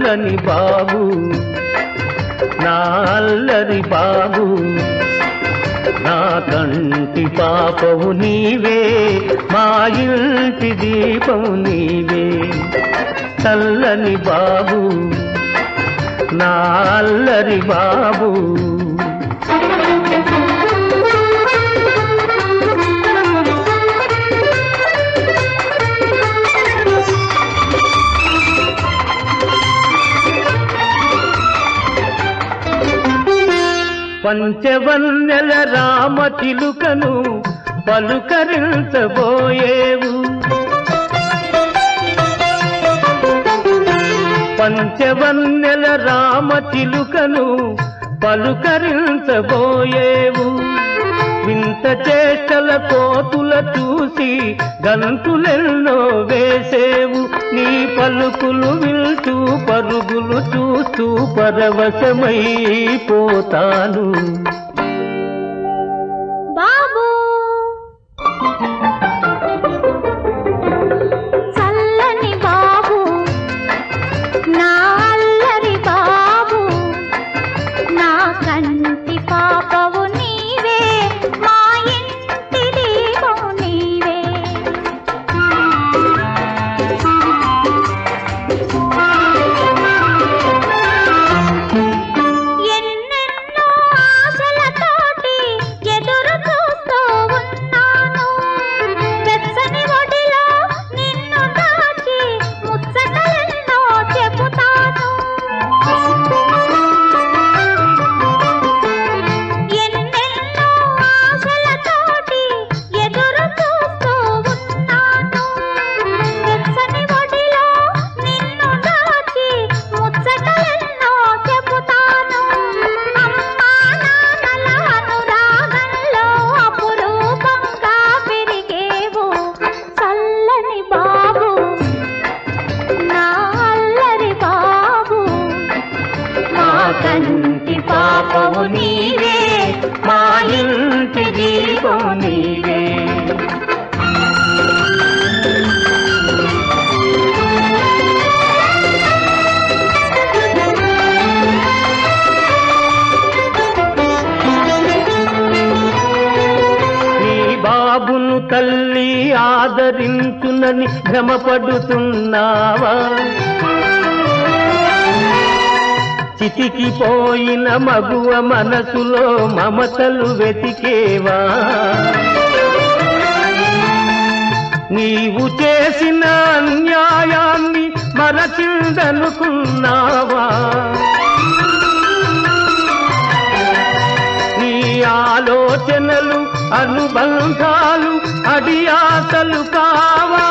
చల్లని బాబు నా అల్లరి బాబు నా కంటి పాపవు నీవే మా ఇంటి దీపము నీవే చల్లని బాబు నా అల్లరి బాబు పంచవన్నెల రామ చిలుకను పలుకరించబోయేవు పంచవన్నెల రామ చిలుకను పలుకరించబోయేవు వింత చేష్టల కోతుల చూసి గంతులెన్నో వేసేవు నీ పలుకులు వింటూ పరుగులు చూస్తూ పరవశమైపోతాను బాబు చల్లని బాబు నా అల్లరి బాబు నా కంటి పాపవు నీవే మా ఇంటి దీపము నీవే ఎన్నెన్నో ఆశలతోటి ఎదురు చూస్తూ ఉన్నాను వెచ్చని ఒడిలో నిన్ను దాచి ముచ్చటలెన్నో చెబుతాను ఎన్నెన్నో ఆశలతోటి ఎదురు చూస్తూ ఉన్నాను వెచ్చని ఒడిలో నిన్ను దాచి ముచ్చటలెన్నో చెబుతాను అమ్మా నాన్నల అనురాగంలో అపురూపంగా పెరిగేవు చల్లని బాబు నా అల్లరి బాబు మా కంటి పాపవు నీవే మా ఇంటి దీపము నీవే నీ బాబును తల్లి ఆదరించునని భ్రమపడుతున్నావా చితికిపోయిన మగువ మనసులో మమతలు వెతికేవా నీవు చేసిన అన్యాయాన్ని మరచిందనుకున్నావా నీ ఆలోచనలు అనుబంధాలు అడియాసలు కావా